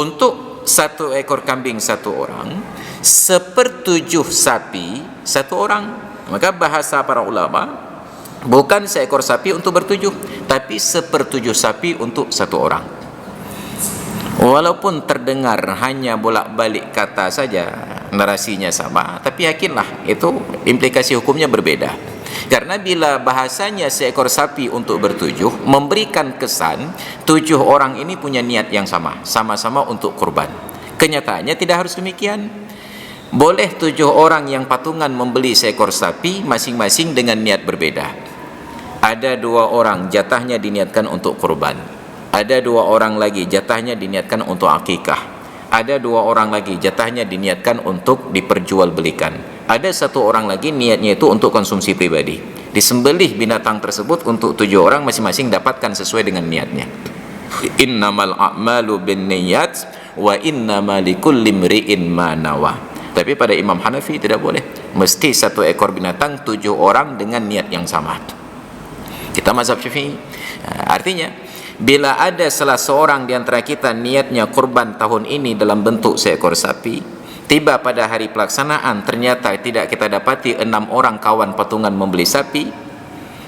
Untuk 1 ekor kambing 1 orang, 1/7 sapi 1 orang. Maka bahasa para ulama, bukan 1 ekor sapi untuk bertujuh, tapi 1/7 sapi untuk 1 orang. Walaupun terdengar hanya bolak-balik kata saja, narasinya sama, tapi yakinlah itu implikasi hukumnya berbeda. Karena bila bahasanya 1 ekor sapi untuk bertujuh, memberikan kesan 7 orang ini punya niat yang sama, sama-sama untuk kurban. Kenyataannya tidak harus demikian. Boleh 7 orang yang patungan membeli 1 ekor sapi, masing-masing dengan niat berbeda. Ada 2 orang jatahnya diniatkan untuk kurban, ada 2 orang lagi jatahnya diniatkan untuk akikah, ada 2 orang lagi jatahnya diniatkan untuk diperjualbelikan, ada 1 orang lagi niatnya itu untuk konsumsi pribadi. Disembelih binatang tersebut untuk 7 orang, masing-masing dapatkan sesuai dengan niatnya. Innamal a'malu binniyat wa innamal likulli imri'in ma nawa. Tapi pada Imam Hanafi tidak boleh, mesti 1 ekor binatang 7 orang dengan niat yang sama. Kita mazhab Syafi'i. Artinya bila ada salah seorang di antara kita niatnya kurban tahun ini dalam bentuk 1 ekor sapi, tiba pada hari pelaksanaan ternyata tidak kita dapati 6 orang kawan patungan membeli sapi,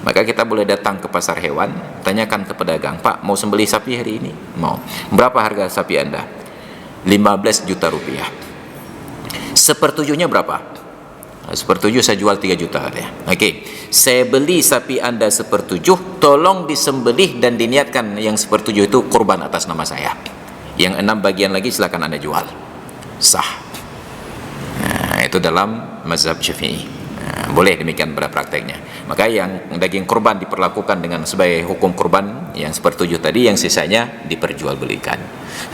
maka kita boleh datang ke pasar hewan, tanyakan ke pedagang, "Pak, mau sembelih sapi hari ini?" "Mau." "Berapa harga sapi Anda?" 15 juta rupiah. 1/7-nya berapa? 1/7 saya jual 3 juta ya. Okey, saya beli sapi Anda 1/7, tolong disembelih dan diniatkan yang 1/7 itu kurban atas nama saya. Yang 6 bagian lagi silakan Anda jual. Sah. Itu dalam mazhab Syafi'i. Boleh demikian pada prakteknya. Maka yang daging kurban diperlakukan dengan sebagai hukum kurban yang 1/7 tadi, yang sisanya diperjualbelikan.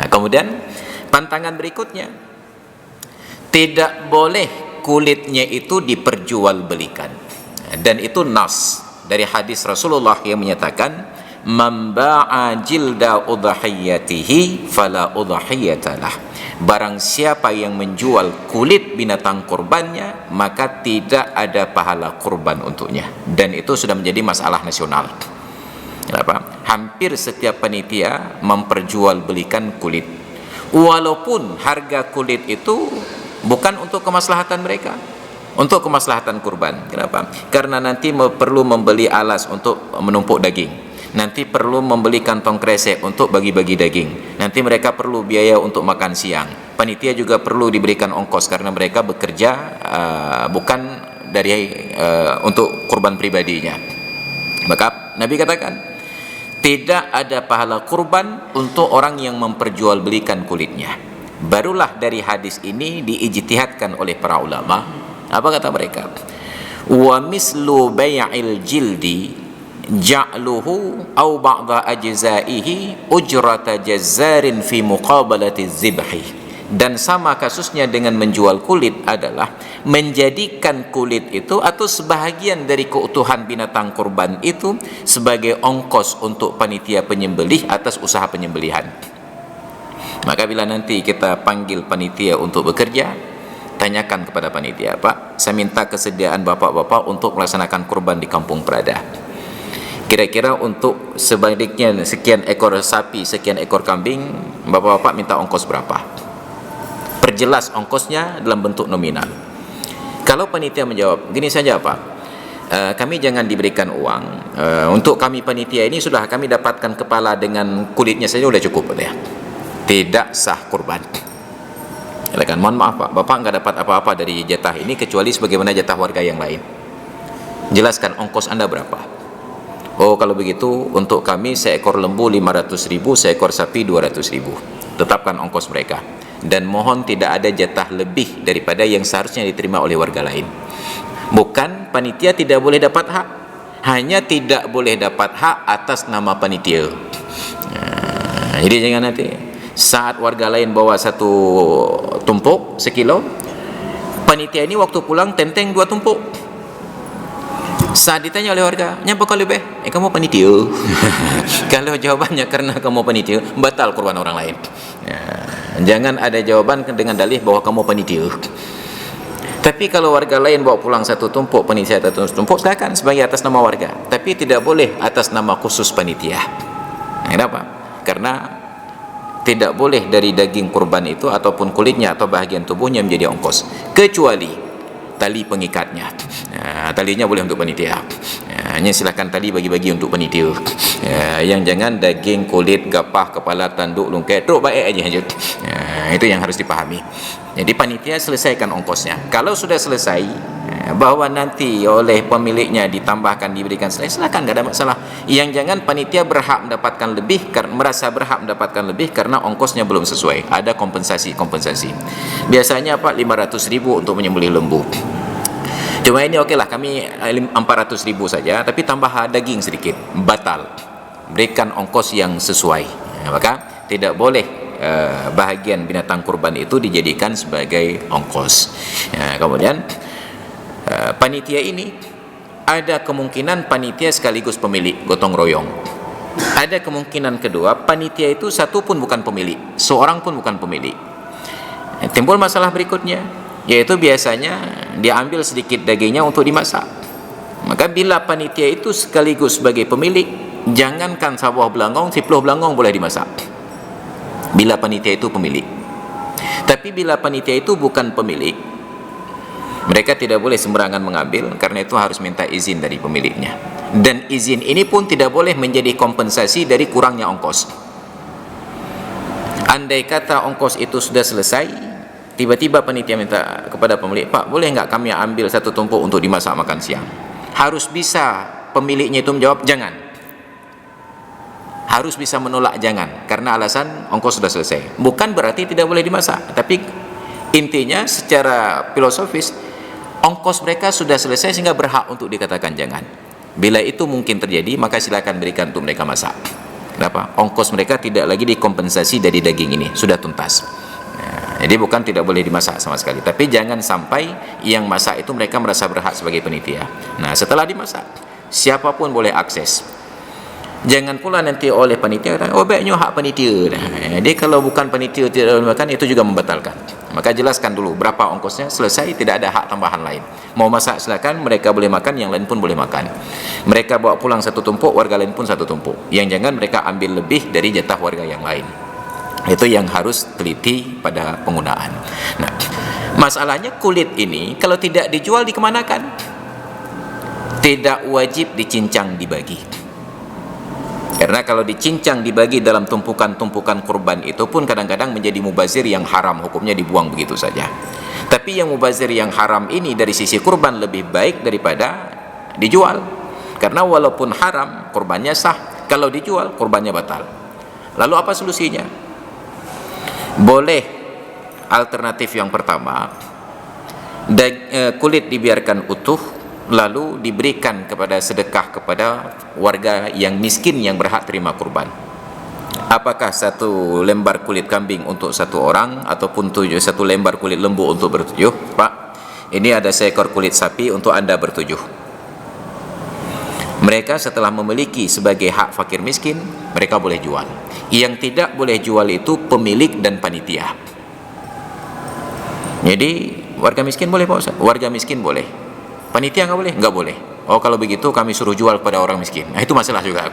Kemudian pantangan berikutnya, tidak boleh kulitnya itu diperjualbelikan, dan itu nas dari hadis Rasulullah yang menyatakan, "Man ba'a jilda udhiyatihi fala udhiyatalah." Barang siapa yang menjual kulit binatang kurbannya, maka tidak ada pahala kurban untuknya. Dan itu sudah menjadi masalah nasional. Kenapa? Hampir setiap panitia memperjualbelikan kulit, walaupun harga kulit itu bukan untuk kemaslahatan mereka, untuk kemaslahatan kurban. Kenapa? Karena nanti perlu membeli alas untuk menumpuk daging, nanti perlu membeli kantong kresek untuk bagi-bagi daging, nanti mereka perlu biaya untuk makan siang, panitia juga perlu diberikan ongkos karena mereka bekerja bukan dari untuk kurban pribadinya. Maka Nabi katakan, tidak ada pahala kurban untuk orang yang memperjualbelikan kulitnya. Barulah dari hadis ini diijtihadkan oleh para ulama. Apa kata mereka? Wa mislu bai'il jildi ja'luhu aw ba'dha ajza'ihi ujrata jazzarin fi muqabalati zibhi. Dan sama kasusnya dengan menjual kulit adalah menjadikan kulit itu atau sebahagian dari keutuhan binatang kurban itu sebagai ongkos untuk panitia penyembelih atas usaha penyembelihan. Maka bila nanti kita panggil panitia untuk bekerja, tanyakan kepada panitia, "Pak, saya minta kesediaan bapak-bapak untuk melaksanakan kurban di Kampung Prada. Kira-kira untuk sebaliknya sekian ekor sapi, sekian ekor kambing, bapak-bapak minta ongkos berapa?" Perjelas ongkosnya dalam bentuk nominal. Kalau panitia menjawab, "Gini saja Pak, kami jangan diberikan uang, untuk kami panitia ini sudah kami dapatkan kepala dengan kulitnya saja sudah cukup," ya, tidak sah kurban. Katakan, "Mohon maaf Pak, Bapak nggak dapat apa-apa dari jatah ini kecuali sebagaimana jatah warga yang lain. Jelaskan ongkos Anda berapa?" "Oh, kalau begitu untuk kami 1 ekor lembu 500.000, 1 ekor sapi 200.000. Tetapkan ongkos mereka. Dan mohon tidak ada jatah lebih daripada yang seharusnya diterima oleh warga lain." Bukan panitia tidak boleh dapat hak, hanya tidak boleh dapat hak atas nama panitia. Jadi jangan nanti saat warga lain bawa 1 tumpuk 1 kilo, panitia ini waktu pulang tenteng 2 tumpuk. Saat ditanya oleh warga, "Nyapa kau lebih?" Kamu panitia." Kalau jawabannya karena kamu panitia, batal kurban orang lain. Jangan ada jawaban dengan dalih bahwa kamu panitia. Tapi kalau warga lain bawa pulang 1 tumpuk, panitia 1 tumpuk, silakan sebagai atas nama warga, tapi tidak boleh atas nama khusus panitia. Kenapa? Karena tidak boleh dari daging kurban itu ataupun kulitnya atau bahagian tubuhnya menjadi ongkos, kecuali tali pengikatnya. Talinya boleh untuk panitia. Hanya silakan tali bagi-bagi untuk panitia. Yang jangan daging, kulit, gapah, kepala, tanduk, lungket, teruk baik aja. Itu yang harus dipahami. Jadi panitia selesaikan ongkosnya. Kalau sudah selesai, bahwa nanti oleh pemiliknya ditambahkan, diberikan, silakan, tidak ada masalah. Yang jangan panitia berhak mendapatkan lebih, merasa berhak mendapatkan lebih karena ongkosnya belum sesuai. Ada kompensasi. Biasanya Pak 500.000 untuk menyembelih lembu. Cuma ini okeylah, kami 400.000 saja, tapi tambah daging sedikit, batal. Berikan ongkos yang sesuai. Maka tidak boleh bahagian binatang kurban itu dijadikan sebagai ongkos. Kemudian panitia ini ada kemungkinan panitia sekaligus pemilik, gotong royong. Ada kemungkinan kedua, panitia itu satu pun bukan pemilik, seorang pun bukan pemilik. Timbul masalah berikutnya, yaitu biasanya diambil sedikit dagingnya untuk dimasak. Maka bila panitia itu sekaligus sebagai pemilik, jangankan sebuah belangong, 10 belangong boleh dimasak bila panitia itu pemilik. Tapi bila panitia itu bukan pemilik, mereka tidak boleh sembarangan mengambil, karena itu harus minta izin dari pemiliknya. Dan izin ini pun tidak boleh menjadi kompensasi dari kurangnya ongkos. Andai kata ongkos itu sudah selesai, tiba-tiba panitia minta kepada pemilik, Pak, boleh nggak kami ambil satu tumpuk untuk dimasak makan siang? Harus bisa pemiliknya itu menjawab jangan. Harus bisa menolak jangan, karena alasan ongkos sudah selesai. Bukan berarti tidak boleh dimasak, tapi intinya secara filosofis ongkos mereka sudah selesai sehingga berhak untuk dikatakan jangan. Bila itu mungkin terjadi, maka silakan berikan untuk mereka masak. Kenapa? Ongkos mereka tidak lagi dikompensasi dari daging ini, sudah tuntas. Jadi bukan tidak boleh dimasak sama sekali, tapi jangan sampai yang masak itu mereka merasa berhak sebagai panitia. Nah, setelah dimasak, siapapun boleh akses. Jangan pula nanti oleh panitia kata, oh baiknya hak panitia. Jadi kalau bukan panitia tidak boleh makan, itu juga membatalkan. Maka jelaskan dulu berapa ongkosnya, selesai, tidak ada hak tambahan lain. Mau masak silakan, mereka boleh makan, yang lain pun boleh makan. Mereka bawa pulang satu tumpuk, warga lain pun satu tumpuk. Yang jangan mereka ambil lebih dari jatah warga yang lain. Itu yang harus teliti pada penggunaan. Nah, masalahnya kulit ini kalau tidak dijual dikemanakan? Tidak wajib dicincang dibagi. Karena kalau dicincang dibagi dalam tumpukan-tumpukan kurban itu pun kadang-kadang menjadi mubazir yang haram, hukumnya dibuang begitu saja. Tapi yang mubazir yang haram ini dari sisi kurban lebih baik daripada dijual. Karena walaupun haram, kurbannya sah. Kalau dijual, kurbannya batal. Lalu apa solusinya? Boleh alternatif yang pertama, kulit dibiarkan utuh, lalu diberikan kepada sedekah kepada warga yang miskin yang berhak terima kurban. Apakah satu lembar kulit kambing untuk satu orang, ataupun satu lembar kulit lembu untuk bertujuh? Pak, ini ada seekor kulit sapi untuk anda bertujuh. Mereka setelah memiliki sebagai hak fakir miskin, mereka boleh jual. Yang tidak boleh jual itu pemilik dan panitia. Jadi warga miskin boleh Pak Ustaz? Warga miskin boleh. Panitia nggak boleh? Nggak boleh. Oh kalau begitu kami suruh jual kepada orang miskin. Nah itu masalah juga.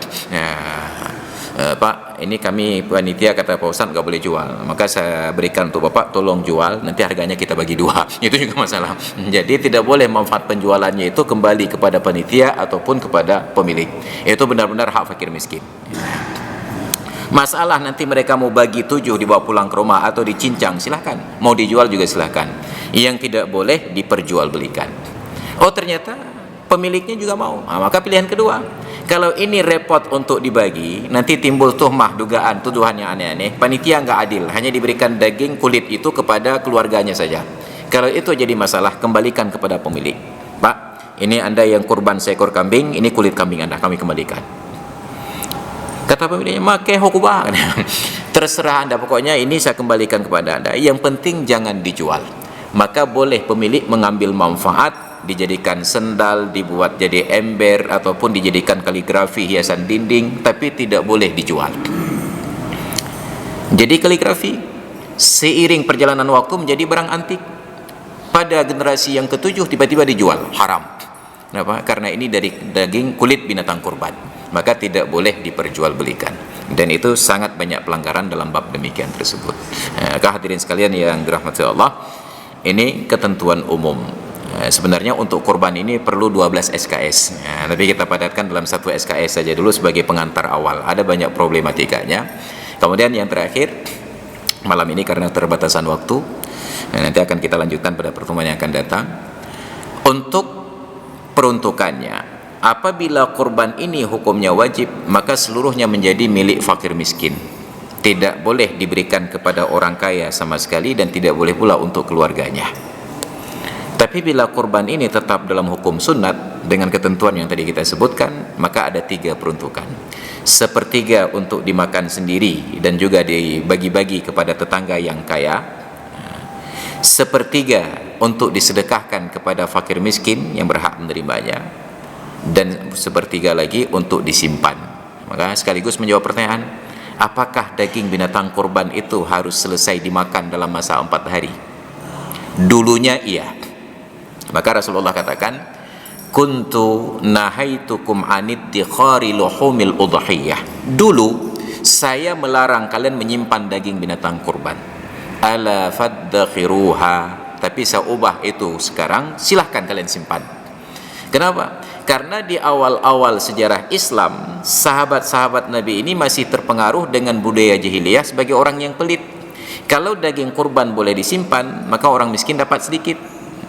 Pak, ini kami panitia kata Pak Ustaz nggak boleh jual. Maka saya berikan untuk Bapak, tolong jual. Nanti harganya kita bagi dua. Itu juga masalah. Jadi tidak boleh manfaat penjualannya itu kembali kepada panitia ataupun kepada pemilik. Itu benar-benar hak fakir miskin. Masalah nanti mereka mau bagi 7 dibawa pulang ke rumah atau dicincang, silahkan. Mau dijual juga silahkan. Yang tidak boleh diperjualbelikan. Oh ternyata pemiliknya juga mau, maka pilihan kedua, kalau ini repot untuk dibagi, nanti timbul tuhmah, dugaan, tuduhan yang aneh-aneh, panitia nggak adil, hanya diberikan daging kulit itu kepada keluarganya saja. Kalau itu jadi masalah, kembalikan kepada pemilik. Pak, ini anda yang kurban seekor kambing, ini kulit kambing anda, kami kembalikan. Kata pemiliknya, make hukubah. Terserah anda, pokoknya ini saya kembalikan kepada anda, yang penting jangan dijual. Maka boleh pemilik mengambil manfaat, dijadikan sendal, dibuat jadi ember, ataupun dijadikan kaligrafi, hiasan dinding, tapi tidak boleh dijual. Jadi kaligrafi seiring perjalanan waktu menjadi barang antik. Pada generasi yang ketujuh tiba-tiba dijual, haram. Kenapa? Karena ini dari daging kulit binatang kurban, maka tidak boleh diperjualbelikan. dan itu sangat banyak pelanggaran dalam bab demikian tersebut. Hadirin sekalian yang dirahmati Allah, ini ketentuan umum. Sebenarnya untuk kurban ini perlu 12 SKS, tapi kita padatkan dalam satu SKS saja dulu sebagai pengantar awal. Ada banyak problematikanya. Kemudian yang terakhir malam ini karena terbatasan waktu, nanti akan kita lanjutkan pada pertemuan yang akan datang. Untuk peruntukannya, apabila kurban ini hukumnya wajib, maka seluruhnya menjadi milik fakir miskin. Tidak boleh diberikan kepada orang kaya sama sekali dan tidak boleh pula untuk keluarganya. Tapi bila kurban ini tetap dalam hukum sunat dengan ketentuan yang tadi kita sebutkan, maka ada 3 peruntukan. Sepertiga untuk dimakan sendiri dan juga dibagi-bagi kepada tetangga yang kaya. Sepertiga untuk disedekahkan kepada fakir miskin yang berhak menerimanya. Dan sepertiga lagi untuk disimpan. Maka sekaligus menjawab pertanyaan, apakah daging binatang kurban itu harus selesai dimakan dalam masa 4 hari? Dulunya iya. Maka Rasulullah katakan, kuntu nahaitukum anid dikhari luhumil udhiyah. Dulu saya melarang kalian menyimpan daging binatang kurban. Ala faddakhiruha. Tapi saya ubah itu sekarang, silahkan kalian simpan. Kenapa? Karena di awal-awal sejarah Islam, sahabat-sahabat Nabi ini masih terpengaruh dengan budaya jahiliyah sebagai orang yang pelit. Kalau daging kurban boleh disimpan, maka orang miskin dapat sedikit,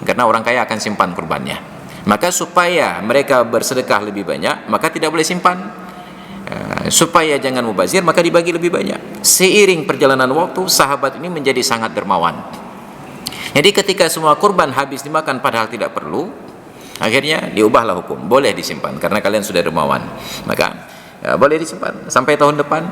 karena orang kaya akan simpan kurbannya. Maka supaya mereka bersedekah lebih banyak, maka tidak boleh simpan. Supaya jangan mubazir, maka dibagi lebih banyak. Seiring perjalanan waktu, sahabat ini menjadi sangat dermawan. Jadi ketika semua kurban habis dimakan padahal tidak perlu, akhirnya diubahlah hukum, boleh disimpan karena kalian sudah dermawan. Maka boleh disimpan sampai tahun depan.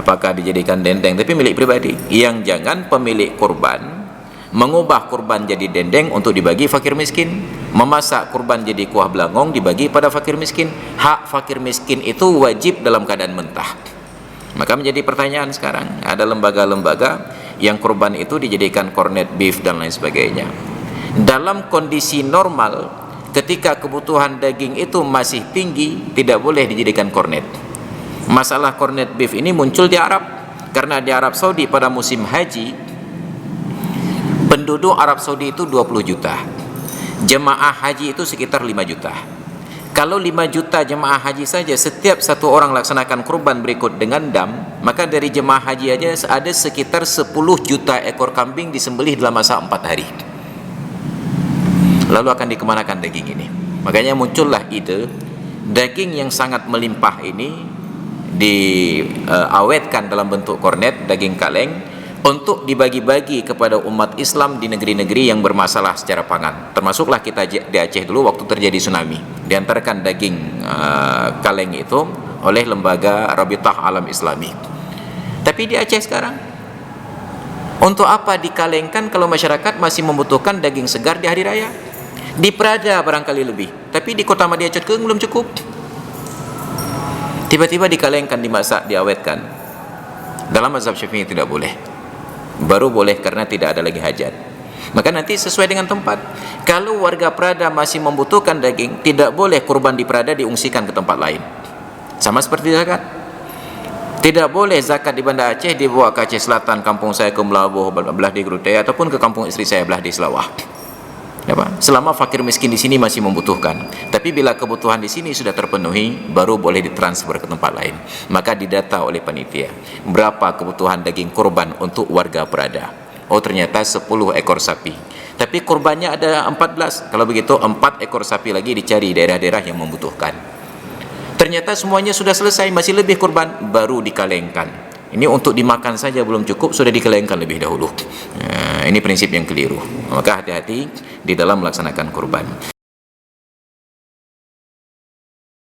Apakah dijadikan dendeng, tapi milik pribadi. Yang jangan pemilik kurban mengubah kurban jadi dendeng untuk dibagi fakir miskin, memasak kurban jadi kuah belangong dibagi pada fakir miskin. Hak fakir miskin itu wajib dalam keadaan mentah. Maka menjadi pertanyaan sekarang, ada lembaga-lembaga yang kurban itu dijadikan corned beef dan lain sebagainya. Dalam kondisi normal, ketika kebutuhan daging itu masih tinggi, tidak boleh dijadikan corned. Masalah corned beef ini muncul di Arab, karena di Arab Saudi pada musim haji, penduduk Arab Saudi itu 20 juta. Jemaah haji itu sekitar 5 juta. Kalau 5 juta jemaah haji saja, setiap satu orang laksanakan kurban berikut dengan dam, maka dari jemaah haji aja ada sekitar 10 juta ekor kambing disembelih dalam masa 4 hari. Lalu akan dikemanakan daging ini? Makanya muncullah ide, daging yang sangat melimpah ini diawetkan dalam bentuk kornet, daging kaleng, untuk dibagi-bagi kepada umat Islam di negeri-negeri yang bermasalah secara pangan. Termasuklah kita di Aceh dulu waktu terjadi tsunami, diantarkan daging kaleng itu oleh lembaga Rabitah Alam Islami. Tapi di Aceh sekarang, untuk apa dikalengkan kalau masyarakat masih membutuhkan daging segar di hari raya? Di Prada barangkali lebih, tapi di Kota Madia Cekeng belum cukup. Tiba-tiba dikalengkan, dimasak, diawetkan. Dalam mazhab Syafi'i tidak boleh. Baru boleh karena tidak ada lagi hajat. Maka nanti sesuai dengan tempat. Kalau warga Prada masih membutuhkan daging, tidak boleh kurban di Prada diungsikan ke tempat lain. Sama seperti zakat. Tidak boleh zakat di Banda Aceh dibawa ke Aceh Selatan, kampung saya ke Melabuh belah di Grute, ataupun ke kampung istri saya belah di Selawah. Selama fakir miskin di sini masih membutuhkan. Tapi bila kebutuhan di sini sudah terpenuhi, baru boleh ditransfer ke tempat lain. Maka didata oleh panitia berapa kebutuhan daging kurban untuk warga Prada. Oh, ternyata 10 ekor sapi. Tapi kurbannya ada 14. Kalau begitu 4 ekor sapi lagi dicari daerah-daerah yang membutuhkan. Ternyata semuanya sudah selesai, masih lebih kurban, baru dikalengkan. Ini untuk dimakan saja belum cukup, sudah dikalengkan lebih dahulu. Ini prinsip yang keliru. Maka hati-hati di dalam melaksanakan kurban.